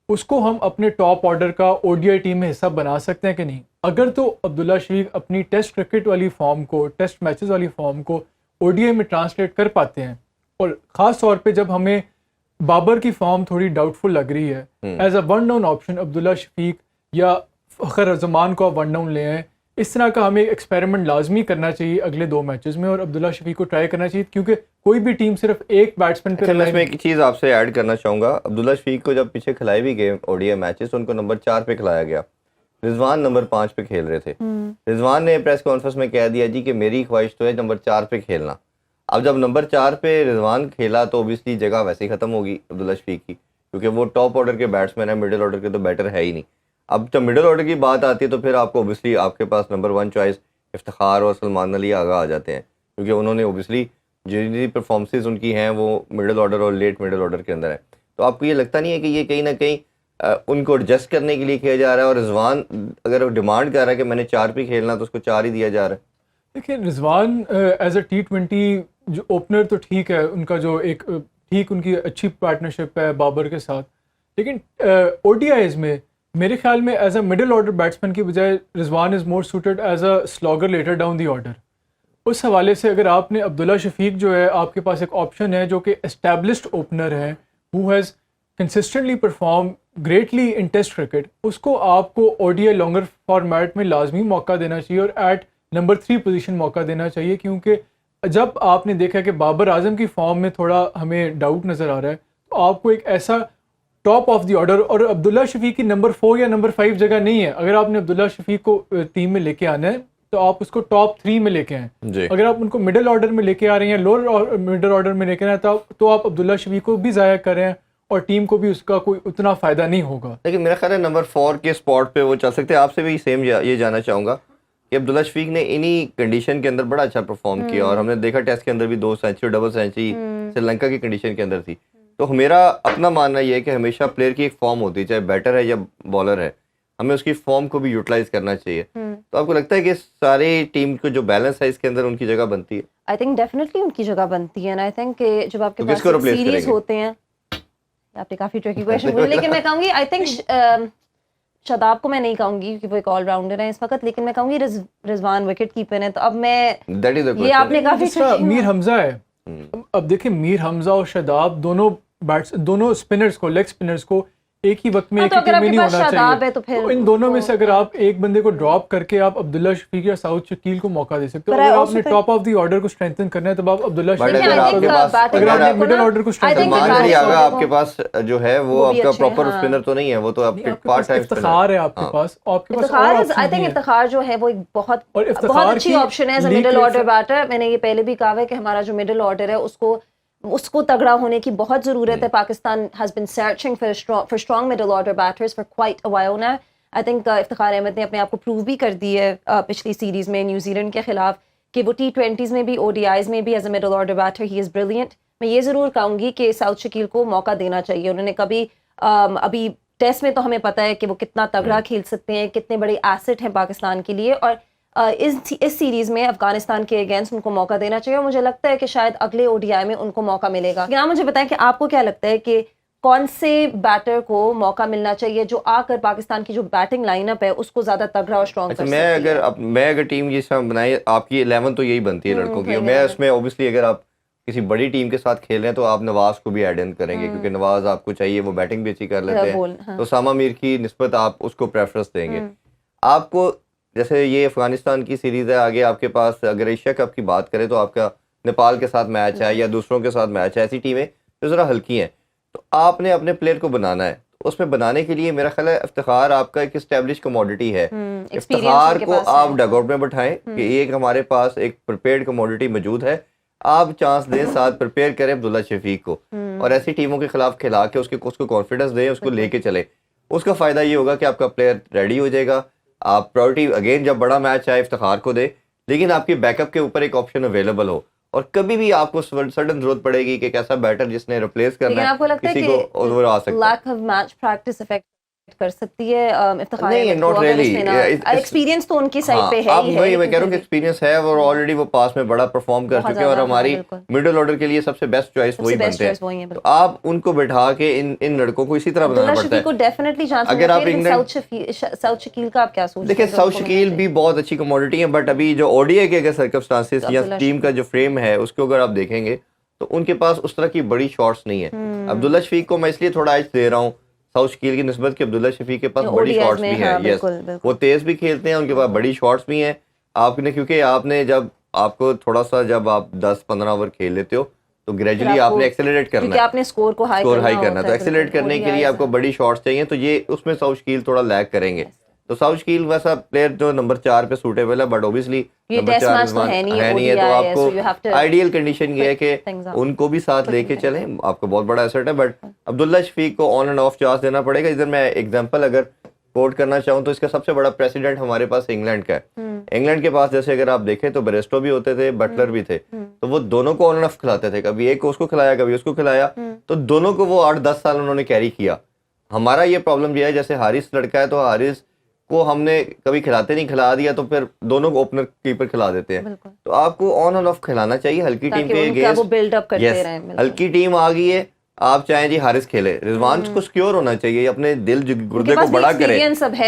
اس کو ہم اپنے ٹاپ آرڈر کا او ڈی آئی ٹیم میں حصہ بنا سکتے ہیں کہ نہیں. اگر تو عبداللہ شفیق اپنی ٹیسٹ کرکٹ والی فارم کو, ٹیسٹ میچز والی فارم کو او ڈی آئی میں ٹرانسلیٹ کر پاتے ہیں, اور خاص طور پہ جب ہمیں بابر کی فارم تھوڑی ڈاؤٹ فل لگ رہی ہے, as a one down option Abdullah Shafique یا فخر زمان کو ون ڈاؤن لے آئیں. اس طرح کا ہمیں ایکسپیریمنٹ لازمی کرنا چاہیے اگلے 2 میچز میں, اور عبداللہ شفیق کو ٹرائی کرنا چاہیے, کیونکہ کوئی بھی ٹیم صرف ایک بیٹسمین پہ. میں ایک چیز آپ سے ایڈ کرنا چاہوں گا, عبداللہ شفیق کو جب پیچھے کھلائے بھی گئے او ڈی آئی میچز تو ان کو نمبر 4 پہ کھلایا گیا, رضوان نمبر 5 پہ کھیل رہے تھے. رضوان نے پریس کانفرنس میں کہہ دیا جی کہ میری خواہش تو ہے نمبر 4 پہ کھیلنا. اب جب نمبر 4 پہ رضوان کھیلا تو اوبیسلی جگہ ویسے ہی ختم ہوگی عبداللہ شفیق کی, کیونکہ وہ ٹاپ آرڈر کے بیٹسمین ہیں, مڈل آرڈر کے تو بیٹر ہے ہی نہیں. اب جب مڈل آرڈر کی بات آتی ہے تو پھر آپ کو اوبیسلی آپ کے پاس نمبر 1 چوائس افتخار اور سلمان علی آگاہ آ جاتے ہیں, کیونکہ انہوں نے اوبیسلی جتنی پرفارمنسز ان کی ہیں وہ مڈل آرڈر اور لیٹ مڈل آرڈر کے اندر ہے. تو آپ کو یہ لگتا نہیں ہے کہ یہ کہیں نہ کہیں ان کو ایڈجسٹ کرنے کے لیے کیا جا رہا ہے, اور رضوان اگر ڈیمانڈ کر رہا ہے کہ میں نے 4 پہ کھیلنا تو اس کو 4 ہی دیا جا رہا ہے؟ دیکھیں رضوان ایز اے T20 جو اوپنر تو ٹھیک ہے, ان کا جو ایک ٹھیک ان کی اچھی پارٹنرشپ ہے بابر کے ساتھ, لیکن او ڈی آئیز میں میرے خیال میں as a middle order batsman کی بجائے Rizwan is more suited as a slogger later down the order. اس حوالے سے اگر آپ نے عبداللہ شفیق جو ہے آپ کے پاس ایک آپشن ہے جو کہ اسٹیبلشڈ اوپنر ہے, who has consistently perform greatly in test cricket, اس کو آپ کو O D I longer format میں لازمی موقع دینا چاہیے, اور ایٹ نمبر 3 پوزیشن موقع دینا چاہیے. کیونکہ جب آپ نے دیکھا کہ بابر اعظم کی فارم میں تھوڑا ہمیں ڈاؤٹ نظر آ رہا ہے, تو آپ کو ایک ایسا ٹاپ آف دی آرڈر, اور عبداللہ شفیق کی نمبر 4 یا نمبر 5 جگہ نہیں ہے. اگر آپ نے عبداللہ شفیق کو ٹیم میں لے کے آنا ہے تو آپ اس کو ٹاپ 3 میں لے کے آئیں. اگر آپ ان کو مڈل آرڈر میں لے کے آ رہے ہیں, لوور مڈل آرڈر میں لے کے آئیں, تو آپ عبداللہ شفیق کو بھی ضائع کر رہے ہیں, اور ٹیم کو بھی اس کا کوئی اتنا فائدہ نہیں ہوگا. لیکن میرا خیال ہے نمبر 4 کے اسپاٹ پہ وہ چل سکتے ہیں. آپ سے بھی سیم یہ جاننا چاہوں گا کہ عبداللہ شفیق نے انہی کنڈیشن کے اندر بڑا اچھا پرفارم کیا, اور ہم نے دیکھا ٹیسٹ کے اندر بھی 2 century double century Sri Lanka کی کنڈیشن کے اندر تھی. تو میرا اپنا ماننا یہ ہے کہ ہمیشہ پلیئر کی ایک فارم ہوتی ہے, چاہے بیٹر ہے یا بالر ہے, ہمیں اس کی فارم کو بھی یوٹیلائز کرنا چاہیے. تو آپ کو لگتا ہے کہ سارے ٹیم کو جو بیلنس ہے اس کے اندر ان کی جگہ بنتی ہے؟ آئی تھنک ڈیفینیٹلی ان کی جگہ بنتی ہے. آئی تھنک کہ جب آپ کے پاس سیریز ہوتے ہیں, آپ نے کافی ٹرکی کویشچن پوچھا, لیکن میں کہوں گی آئی تھنک شاداب کو میں نہیں کہوں گی کیونکہ وہ ایک آل راؤنڈر ہے اس وقت, لیکن میں کہوں گی رضوان وکٹ کیپر ہے. تو اب میں یہ آپ نے کافی میر حمزہ ہے. اب دیکھیں میر حمزہ اور شاداب دونوں اسپنرز کو, لیگ اسپنرز کو ایک ہی وقت میں ایک ٹیم میں نہیں ہونا چاہیے. تو ان دونوں میں سے اگر آپ ایک بندے کو ڈراپ کر کے آپ عبداللہ شفیق یا سعود شکیل کو موقع دے سکتے ہو. اگر آپ نے ٹاپ آف دی آرڈر کو اسٹرینتھن کرنا ہے تو آپ عبداللہ شفیق, اگر آپ نے مڈل آرڈر کو اسٹرینتھن آپ کے پاس جو ہے وہ آپ کا پراپر اسپنر تو نہیں ہے, وہ تو آپ کے پارٹ ٹائم افتخار ہے آپ کے پاس. آئی تھنک افتخار جو ہے وہ ایک بہت اچھی آپشن ہے as a middle order better. میں نے یہ پہلے بھی کہا ہے کہ ہمارا جو مڈل آرڈر ہے اس کو تگڑا ہونے کی بہت ضرورت ہے. Pakistan has been searching for strong middle order batters for quite a while now. I think Iftikhar Ahmed نے اپنے آپ کو پروو بھی کر دی ہے پچھلی سیریز میں نیوزی لینڈ کے خلاف کہ وہ T20s میں بھی او ڈی آئیز میں بھی as a middle order better he is brilliant. میں یہ ضرور کہوں گی کہ سعود شکیل کو موقع دینا چاہیے. انہوں نے کبھی ابھی ٹیسٹ میں تو ہمیں پتہ ہے کہ وہ کتنا تگڑا کھیل سکتے ہیں, کتنے بڑے ایسٹ ہیں پاکستان کے لیے, اور اس سیریز میں افغانستان کے اگینسٹ ان کو موقع دینا چاہیے. اور مجھے لگتا ہے کہ شاید اگلے او ڈی آئی میں ان کو موقع ملے گا. لیکن آپ مجھے بتائیں کہ آپ کو کیا لگتا ہے کہ کون سے بیٹر کو موقع ملنا چاہیے جو آ کر پاکستان کی جو بیٹنگ لائن اپ ہے اس کو زیادہ تگڑا اور اسٹرانگ کر سکے؟ میں اگر ٹیم جس طرح بنائی, آپ کی 11 تو یہی بنتی ہے لڑکوں کی. میں اس میں اوبیسلی اگر آپ کسی بڑی ٹیم کے ساتھ کھیل رہے ہیں تو آپ نواز کو بھی ایڈ ان کریں گے, کیونکہ نواز آپ کو چاہیے, وہ بیٹنگ بھی اچھی کر لیتے ہیں, تو اسامہ میر کی نسبت آپ اس کو پریفرنس دیں گے. آپ کو جیسے یہ افغانستان کی سیریز ہے, آگے آپ کے پاس اگر ایشیا کپ کی بات کریں تو آپ کا نیپال کے ساتھ میچ ہے یا دوسروں کے ساتھ میچ ہے, ایسی ٹیمیں جو ذرا ہلکی ہیں, تو آپ نے اپنے پلیئر کو بنانا ہے. اس میں بنانے کے لیے میرا خیال ہے افتخار آپ کا ایک اسٹیبلش کموڈٹی ہے. افتخار کو آپ ڈگ آؤٹ میں بٹھائیں کہ ایک ہمارے پاس ایک پریپیئرڈ کموڈٹی موجود ہے, آپ چانس دیں, ساتھ پریپیئر کریں عبداللہ شفیق کو, اور ایسی ٹیموں کے خلاف کھلا کے اس کو کانفیڈنس دیں, اس کو لے کے چلیں. اس کا فائدہ یہ ہوگا کہ آپ کا پلیئر ریڈی ہو جائے گا. آپ پرائورٹی اگین جب بڑا میچ آئے افتخار کو دے, لیکن آپ کی بیک اپ کے اوپر ایک آپشن اویلیبل ہو, اور کبھی بھی آپ کو سڈن ضرورت پڑے گی کہ ایک ایسا بیٹر جس نے ریپلیس کرنا ہے کسی کو, اور آ سکتا ہے. Lack of match practice affect کر سکتی ہے افتخار نہیں, ناٹ ریئلی. ایکسپیرینس تو ان کی سائڈ پہ ہے ہی ہے. میں کہہ رہا ہوں کہ ایکسپیرینس ہے, اور آلریڈی وہ پاس میں بڑا پرفارم کر چکے ہیں, اور ہماری مڈل آرڈر کے لیے سب سے بیسٹ چوائس وہی بنتے ہیں. تو آپ ان کو بٹھا کے ان لڑکوں کو اسی طرح بنانا پڑتا ہے. کو ڈیفینیٹلی چانس. اگر آپ ساؤتھ شکیل کا آپ کیا سوچتے ہیں؟ دیکھیں, ساؤتھ شکیل بھی بہت اچھی کموڈٹی ہے, بٹ ابھی جو او ڈی اے کے اگر سرکمسٹانسز یا ٹیم کا جو فریم ہے اس کو اگر آپ دیکھیں گے تو ان کے پاس اس طرح کی بڑی شاٹس نہیں ہے. عبداللہ شفیق کو میں اس لیے تھوڑا ایج دے رہا ہوں ساؤتھ شکیل کی نسبت کہ عبداللہ شفیق کے پاس بڑی شاٹس بھی ہیں. یس, وہ تیز بھی کھیلتے ہیں, ان کے پاس بڑی شاٹس بھی ہیں. آپ نے کیونکہ آپ نے جب آپ کو تھوڑا سا جب آپ 10-15 اوور کھیل لیتے ہو تو گریجولی آپ نے ایکسیلریٹ کرنا ہے, آپ نے اسکور کو ہائی کرنا ہے. تو ایکسیلریٹ کرنے کے لیے آپ کو بڑی شاٹس چاہیے, تو یہ اس میں ساؤتھ شکیل تھوڑا لیگ کریں گے. تو ساؤتھ شکیل ویسا پلیئر جو نمبر 4 پہ سوٹیبل ہے, بٹ اوبیسلی نمبر 4 ہے نہیں ہے, تو آپ کو آئیڈیل کنڈیشن یہ ہے کہ ان کو بھی ساتھ لے کے چلیں, آپ کو بہت بڑا ایسٹ ہے. بٹ عبداللہ شفیق کو آن اینڈ آف چانس دینا پڑے گا. ادھر میں ایگزامپل اگر کوٹ کرنا چاہوں تو اس کا سب سے بڑا پریسیڈنٹ ہمارے پاس انگلینڈ کا ہے. انگلینڈ کے پاس جیسے اگر آپ دیکھیں تو بیریسٹو بھی ہوتے تھے, بٹلر بھی تھے, تو وہ دونوں کو آن اینڈ آف کھلاتے تھے. کبھی ایک کو اس کو کھلایا, کبھی اس کو کھلایا, تو دونوں کو وہ 8-10 سال انہوں نے کیری کیا. ہمارا یہ پرابلم یہ ہے, جیسے حارث لڑکا ہے تو حارث کو ہم نے کبھی کھلاتے نہیں, کھلا دیا تو پھر دونوں کو اوپنر کیپر کھلا دیتے ہیں. تو آپ کو آن اینڈ آف کھلانا چاہیے ہلکی ٹیم کے اگینسٹ. یس, ہلکی ٹیم آ گئی ہے, آپ چاہیں جی حارث کھیلے, رضوان کو سیکیور ہونا چاہیے, اپنے دل گردے کو بڑا کرے.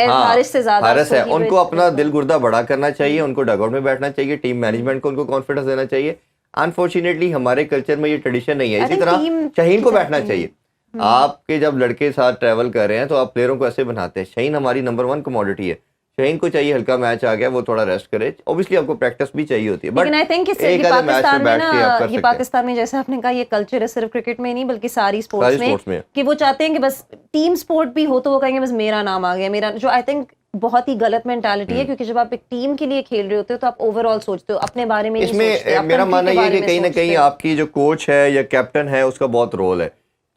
حارث ہے, ان کو اپنا دل گردہ بڑا کرنا چاہیے, ان کو ڈگ آؤٹ میں بیٹھنا چاہیے, ٹیم مینجمنٹ کو ان کو کانفیڈنس دینا چاہیے. انفارچونیٹلی ہمارے کلچر میں یہ ٹریڈیشن نہیں ہے. اسی طرح شہین کو بیٹھنا چاہیے. آپ کے جب لڑکے ساتھ ٹریول کر رہے ہیں تو آپ پلیئروں کو ایسے بناتے ہیں. شہین ہماری نمبر 1 کموڈٹی ہے, شہین کو چاہیے ہلکا میچ آ گیا وہ تھوڑا ریسٹ کرے. اوبیسلی آپ کو پریکٹس بھی چاہیے ہوتی ہے, بٹ آئی تھنک ایک آدھے میچ میں بیٹھ کے آپ کر سکتے ہیں. پاکستان میں جیسے آپ نے کہا یہ کلچر ہے صرف کرکٹ میں نہیں بلکہ ساری اسپورٹس میں, کہ وہ چاہتے ہیں کہ بس ٹیم اسپورٹ بھی ہو تو وہ کہیں گے بس میرا نام آ گیا, میرا, جو آئی تھنک بہت ہی غلط مینٹالٹی ہے. کیونکہ جب آپ ایک ٹیم کے لیے کھیل رہے ہوتے ہو تو آپ اوور آل سوچتے ہو, اپنے بارے میں نہیں سوچتے. میرا ماننا یہ ہے کہ کہیں نہ کہیں آپ کی جو کوچ ہے یا کیپٹن ہے اس کا بہت رول ہے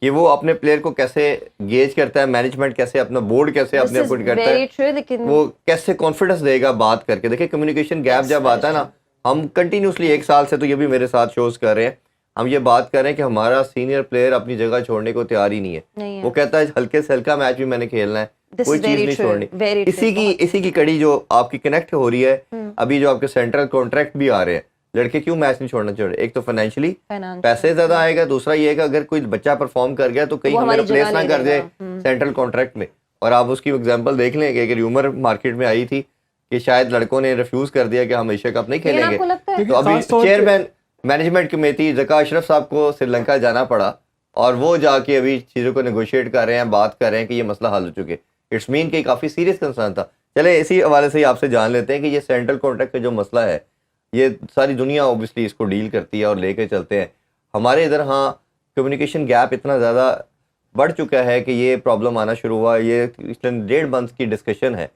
کہ وہ اپنے پلیئر کو کیسے گیج کرتا ہے, مینجمنٹ کیسے, اپنا بورڈ کیسے اپنے اپ کرتا ہے, وہ کیسے کانفیڈنس دے گا بات کر کے. دیکھیں کمیونیکیشن گیپ جب آتا ہے نا, ہم کنٹینیوسلی 1 سال سے تو یہ بھی میرے ساتھ شوز کر رہے ہیں, ہم یہ بات کر رہے ہیں کہ ہمارا سینئر پلیئر اپنی جگہ چھوڑنے کو تیار ہی نہیں ہے. وہ کہتا ہے ہلکے سے ہلکا میچ بھی میں نے کھیلنا ہے, کوئی چیز نہیں چھوڑنی. اسی کی کڑی جو آپ کی کنیکٹ ہو رہی ہے, ابھی جو آپ کے سینٹرل کانٹریکٹ بھی آ رہے ہیں, لڑکے کیوں میچ نہیں چھوڑنا چاہ رہے. ایک تو فائنینشلی پیسے زیادہ آئے گا, دوسرا یہ ہے کہ اگر کوئی بچہ پرفارم کر گیا تو کہیں ہمیں ریپلیس نہ کر دے سینٹرل کانٹریکٹ میں. اور آپ اس کی ایگزامپل دیکھ لیں کہ ایک ریومر مارکیٹ میں آئی تھی کہ شاید لڑکوں نے ریفیوز کر دیا کہ ہم ایشیا کپ نہیں کھیلیں گے. تو ابھی چیئرمین مینجمنٹ کمیٹی ذکا اشرف صاحب کو سری لنکا جانا پڑا, اور وہ جا کے ابھی چیزوں کو نیگوشیٹ کر رہے ہیں, بات کر رہے ہیں کہ یہ مسئلہ حل ہو چکے. اٹس مین کہ کافی سیریس کنسرن تھا. چلے اسی حوالے سے آپ سے جان لیتے ہیں کہ یہ سینٹرل کانٹریکٹ کا جو مسئلہ ہے یہ ساری دنیا اوبیسلی اس کو ڈیل کرتی ہے اور لے کے چلتے ہیں. ہمارے ادھر ہاں کمیونیکیشن گیپ اتنا زیادہ بڑھ چکا ہے کہ یہ پرابلم آنا شروع ہوا. یہ 1.5 منتھ کی ڈسکشن ہے.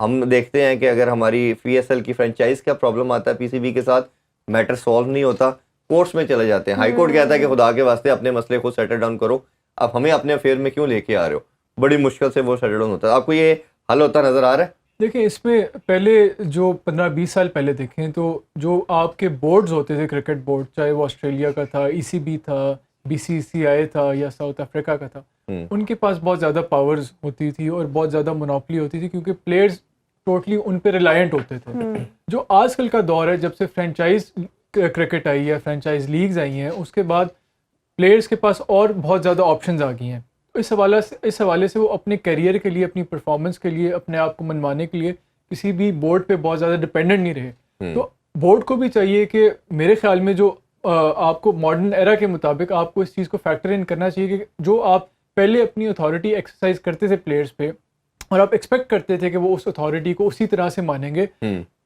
ہم دیکھتے ہیں کہ اگر ہماری پی ایس ایل کی فرینچائز کا پرابلم آتا ہے پی سی بی کے ساتھ, میٹر سالو نہیں ہوتا, کورٹس میں چلے جاتے ہیں. ہائی کورٹ کہتا ہے کہ خدا کے واسطے اپنے مسئلے کو سیٹل ڈاؤن کرو, اب ہمیں اپنے افیئر میں کیوں لے کے آ رہے ہو. بڑی مشکل سے وہ سیٹل ڈاؤن ہوتا ہے. آپ کو یہ حل ہوتا نظر آ رہا ہے؟ دیکھیں اس میں پہلے جو 15-20 سال پہلے دیکھیں تو جو آپ کے بورڈز ہوتے تھے, کرکٹ بورڈ, چاہے وہ آسٹریلیا کا تھا, ای سی بی تھا, بی سی سی آئی تھا, یا ساؤتھ افریقہ کا تھا, ان کے پاس بہت زیادہ پاورز ہوتی تھی اور بہت زیادہ منوپلی ہوتی تھی, کیونکہ پلیئرز ٹوٹلی ان پہ ریلائنٹ ہوتے تھے. جو آج کل کا دور ہے, جب سے فرینچائز کرکٹ آئی ہے, فرینچائز لیگز آئی ہیں, اس کے بعد پلیئرز کے پاس اور بہت زیادہ آپشنز آ گئی ہیں. اس حوالے سے وہ اپنے کیریئر کے لیے, اپنی پرفارمنس کے لیے, اپنے آپ کو منوانے کے لیے کسی بھی بورڈ پہ بہت زیادہ ڈپینڈنٹ نہیں رہے. تو بورڈ کو بھی چاہیے کہ میرے خیال میں جو آپ کو ماڈرن ایرا کے مطابق آپ کو اس چیز کو فیکٹر ان کرنا چاہیے کہ جو آپ پہلے اپنی اتھارٹی ایکسرسائز کرتے تھے پلیئرز پہ, اور آپ ایکسپیکٹ کرتے تھے کہ وہ اس اتھارٹی کو اسی طرح سے مانیں گے,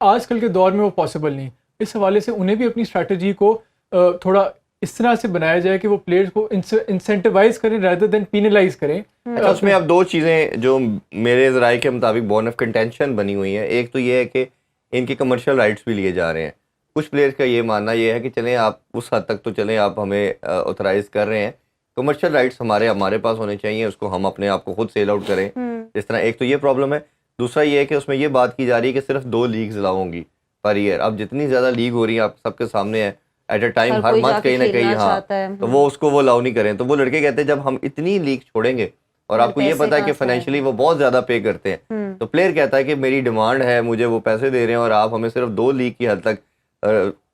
آج کل کے دور میں وہ پاسبل نہیں. اس حوالے سے انہیں بھی اپنی اسٹریٹجی کو تھوڑا اس طرح سے بنایا جائے کہ وہ پلیئرز کو انسینٹیوائز کریں rather than پینلائز کریں. اس میں اب 2 چیزیں جو میرے ذرائع کے مطابق بون آف کنٹینشن بنی ہوئی ہیں. ایک تو یہ ہے کہ ان کے کمرشل رائٹس بھی لیے جا رہے ہیں. کچھ پلیئرس کا یہ ماننا یہ ہے کہ چلیں آپ اس حد تک تو چلیں آپ ہمیں آتھرائز کر رہے ہیں, کمرشل رائٹس ہمارے پاس ہونے چاہیے, اس کو ہم اپنے آپ کو خود سیل آؤٹ کریں. اس طرح ایک تو یہ پرابلم ہے. دوسرا یہ ہے کہ اس میں یہ بات کی جا رہی ہے کہ صرف 2 لیگز الاؤ ہوں گی پر ایئر. اب جتنی زیادہ لیگ ہو رہی ہیں آپ سب کے سامنے ہے, ایٹ اے ٹائم ہر منتھ کہیں نہ کہیں, ہاں تو وہ اس کو وہ الاؤ نہیں کریں. تو وہ لڑکے کہتے ہیں جب ہم اتنی لیگ چھوڑیں گے اور آپ کو یہ پتا ہے کہ فائنینشلی وہ بہت زیادہ پے کرتے ہیں, تو پلیئر کہتا ہے کہ میری ڈیمانڈ ہے, مجھے وہ پیسے دے رہے ہیں اور آپ ہمیں صرف 2 لیگ کی حد تک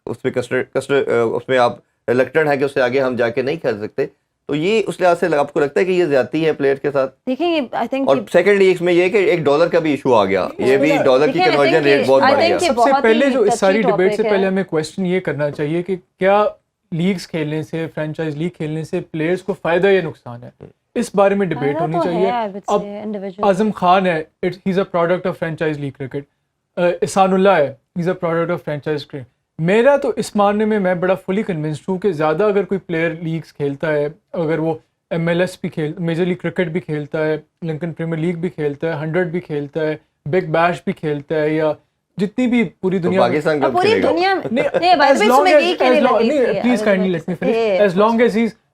اس میں آپ ریلکٹنٹ ہے کہ اس سے آگے ہم جا کے نہیں کھیل سکتے. تو یہ اس لحاظ سے آپ کو لگتا ہے کہ یہ زیادتی ہے پلیئر کے ساتھ؟ دیکھیں آئی تھنک اور سیکنڈلی اس میں یہ کہ $1 کا بھی ایشو آ گیا, یہ بھی ڈالر کی کنورژن ریٹ بہت بڑھ گیا. سب سے پہلے جو اس ساری ڈیبیٹ سے پہلے ہمیں کویسچن یہ کرنا چاہیے کہ کیا لیگز کھیلنے سے, فرینچائز لیگ کھیلنے سے پلیئرز کو فائدہ یا نقصان ہے, اس بارے میں ڈیبیٹ ہونی چاہیے. اب اعظم خان ہے, he is a product of franchise league cricket. Ehsan Ullah ہے, he is a product of franchise cricket. میرا تو اس ماننے میں بڑا فلی کنونسڈ ہوں کہ زیادہ اگر کوئی پلیئر لیگز کھیلتا ہے, اگر وہ MLS بھی میجر لیگ کرکٹ بھی کھیلتا ہے, لنکن پریمیئر لیگ بھی کھیلتا ہے, 100 بھی کھیلتا ہے, بگ بیش بھی کھیلتا ہے, یا جتنی بھی پوری دنیا پاکستان کب کھیلے گا,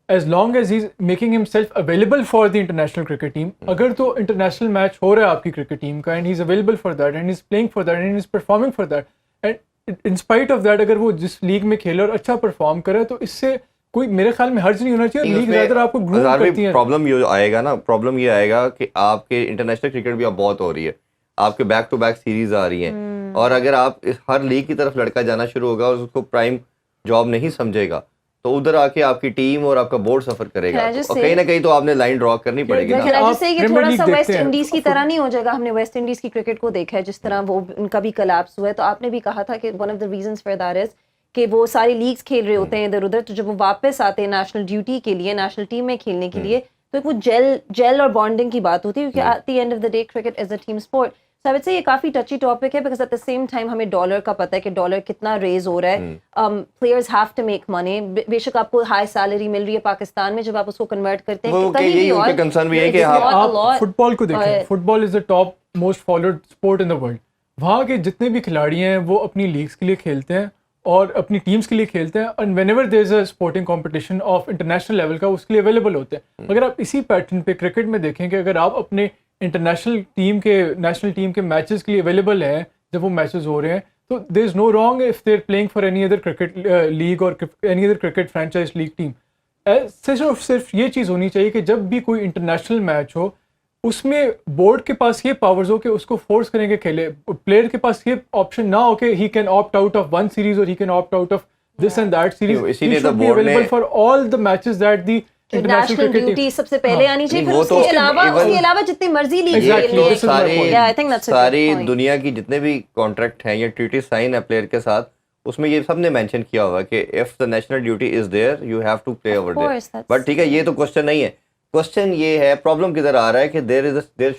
as long as he's making himself available for the international cricket team. اگر تو انٹرنیشنل میچ ہو رہا ہے آپ کی کرکٹ ٹیم کا and he's available for that and he's playing for that and he's performing for that, and in spite of that اگر وہ جس لیگ میں کھیلے اور اچھا پرفارم کرے تو اس سے کوئی میرے خیال میں حرج نہیں ہونا چاہیے. لیگ زیادہ آپ کو گروم کرتی ہیں. پرابلم یہ آئے گا نا, پرابلم یہ آئے گا کہ آپ کے انٹرنیشنل کرکٹ بھی اب بہت ہو رہی ہے, آپ کے بیک ٹو بیک سیریز آ رہی ہیں, اور اگر آپ ہر لیگ کی طرف لڑکا جانا شروع ہوگا اور اس کو پرائم جاب نہیں سمجھے گا تو ادھر آ کے آپ کی ٹیم اور آپ کا بورڈ سفر کرے گا, اور کہیں نہ کہیں تو آپ نے لائن ڈرا کرنی پڑے گی نا. یہ تھوڑا سا ویسٹ انڈیز کی طرح نہیں ہو جائے گا. ہم نے ویسٹ انڈیز کی کرکٹ کو دیکھا ہے جس طرح وہ ان کا بھی کلیپس ہوا ہے. تو آپ نے بھی کہا تھا کہ one of the reasons for that is کہ وہ ساری لیگز کھیل رہے ہوتے ہیں ادھر ادھر, تو جب وہ واپس آتے ہیں نیشنل ڈیوٹی کے لیے, نیشنل ٹیم میں کھیلنے کے لیے, تو ایک وہ جیل اور بانڈنگ کی بات ہوتی ہے, کیونکہ at the end of the day cricket is a team sport. So I would say یہ کافی ٹچی ٹاپک ہے because at the same time ہمیں ڈالر کا پتہ ہے کہ ڈالر کتنا ریز ہو رہا ہے. Players have to make money. بے شک آپ کو ہائی سیلری مل رہی ہے پاکستان میں, جب آپ اس کو کنورٹ کرتے ہیں کہیں بھی اور کنسرن بھی ہے کہ آپ فٹ بال کو دیکھیں, football is the topmost followed sport in the world. وہاں کے جتنے بھی کھلاڑی ہیں وہ اپنی لیگس کے لیے کھیلتے ہیں اور اپنی ٹیمس کے لیے کھیلتے ہیں, and when ever there is a sporting competition of international level کا اس کے لیے اویلیبل ہوتے ہیں. اگر آپ اسی پیٹرن پہ کرکٹ میں دیکھیں کہ اگر آپ اپنے انٹرنیشنل ٹیم کے نیشنل ٹیم کے میچز کے لیے اویلیبل ہیں جب وہ میچز ہو رہے ہیں, تو there is no wrong if they are playing for any other cricket league اور any other cricket franchise league team. صرف یہ چیز ہونی چاہیے کہ جب بھی کوئی انٹرنیشنل میچ ہو اس میں بورڈ کے پاس یہ پاورز ہو کہ اس کو فورس کریں کہ کھیلے. پلیئر کے پاس یہ آپشن نہ ہو کہ he can opt out of one series اور he can opt out of this and that series. اسی لیے بورڈ نے for all the matches that the national duty سب سے پہلے آنی چاہیے, پھر اس کے علاوہ جتنی مرضی لیگ ساری دنیا کی جتنے بھی کانٹریکٹ ہیں یا ٹریٹی سائن ہے پلیئر کے ساتھ, اس میں یہ سب نے مینشن کیا ہوا کہ if the national duty is there you have to play over there. But ٹھیک ہے, یہ تو کوسچن نہیں ہے. کوسچن یہ ہے, پرابلم کدھر آ رہا ہے کہ there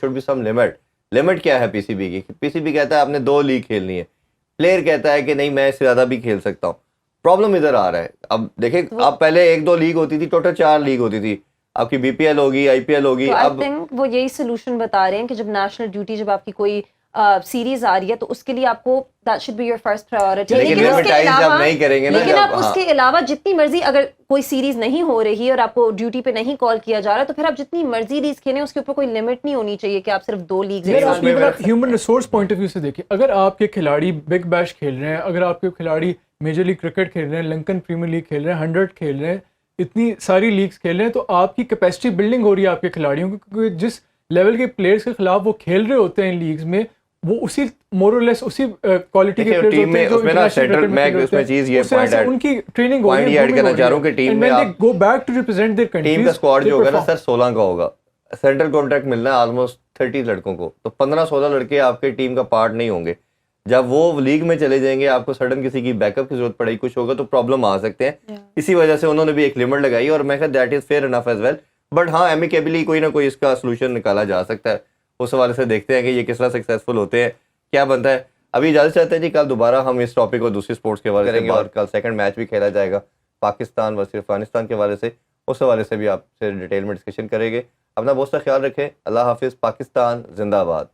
should be some limit. Limit کیا ہے پی سی بی کی؟ پی سی بی کہتا ہے آپ نے 2 لیگ کھیلنی ہے, پلیئر کہتا ہے کہ نہیں میں اس سے زیادہ بھی کھیل سکتا ہوں. پرابلم ادھر آ رہا ہے. اب دیکھیں آپ پہلے 1-2 لیگ ہوتی تھی, ٹوٹل 4 لیگ ہوتی تھی, آپ کی BPL ہوگی, IPL ہوگی. اب وہ یہی سولوشن بتا رہے ہیں کہ جب نیشنل ڈیوٹی جب آپ کی کوئی سیریز آ رہی ہے تو اس کے لیے آپ کو that should be your first priority. لیکن آپ اس کے علاوہ جتنی مرضی, اگر کوئی سیریز نہیں ہو رہی اور آپ کو ڈیوٹی پہ نہیں کال کیا جا رہا تو پھر آپ جتنی مرضی لیگز کھیلیں, اس کے اوپر کوئی لمٹ نہیں ہونی چاہیے کہ آپ صرف 2 leagues. Human resource point of view سے دیکھیں, اگر آپ کے کھلاڑی بگ بیش کھیل رہے ہیں, اگر آپ کے کھلاڑی میجر لیگ کرکٹ کھیل رہے ہیں, لنکن پریمیئر لیگ کھیل رہے ہیں, 100 کھیل رہے ہیں, اتنی ساری لیگز کھیل رہے ہیں, تو آپ کی کیپیسٹی بلڈنگ ہو رہی ہے آپ کے کھلاڑیوں کی, کیونکہ جس لیول کے پلیئرس کے خلاف وہ کھیل رہے ہوتے ہیں لیگز میں, وہ اسی مور اور لیس اسی کوالٹی کے پلیئرز ہوتے ہیں جو انٹرنیشنل میں اس میں چیز یہ پوائنٹ ہے, ان کی ٹریننگ ہو رہی ہے. ایڈ کرنا چاہ رہا ہوں کہ ٹیم میں آپ go back to represent their countries, team کا اسکواڈ جو ہوگا نا سر 16 کا ہوگا. سینٹرل کانٹریکٹ ملنا ہے آلموسٹ 30 لڑکوں کو, تو 15-16 لڑکے آپ کے ٹیم کا پارٹ نہیں ہوں گے. جب وہ لیگ میں چلے جائیں گے, آپ کو سڈن کسی کی بیک اپ کی ضرورت پڑے گی, کچھ ہوگا تو پرابلم آ سکتے ہیں. اسی وجہ سے انہوں نے بھی ایک لمٹ لگائی, اور میں کہا that is fair enough as well. But ہاں ایمیکیبلی کوئی نہ کوئی اس کا سولوشن نکالا جا سکتا ہے. اس حوالے سے دیکھتے ہیں کہ یہ کس طرح سکسیزفل ہوتے ہیں, کیا بنتا ہے. ابھی اجازت چاہتے ہیں جی, کل دوبارہ ہم اس ٹاپک کو دوسری اسپورٹس کے حوالے سے کریں گے, اور کل سیکنڈ میچ بھی کھیلا جائے گا پاکستان ورسز افغانستان کے حوالے سے. اس حوالے سے بھی آپ سے ڈیٹیل میں ڈسکشن کریں گے. اپنا بہت سا خیال رکھیں. اللہ حافظ. پاکستان زندہ باد.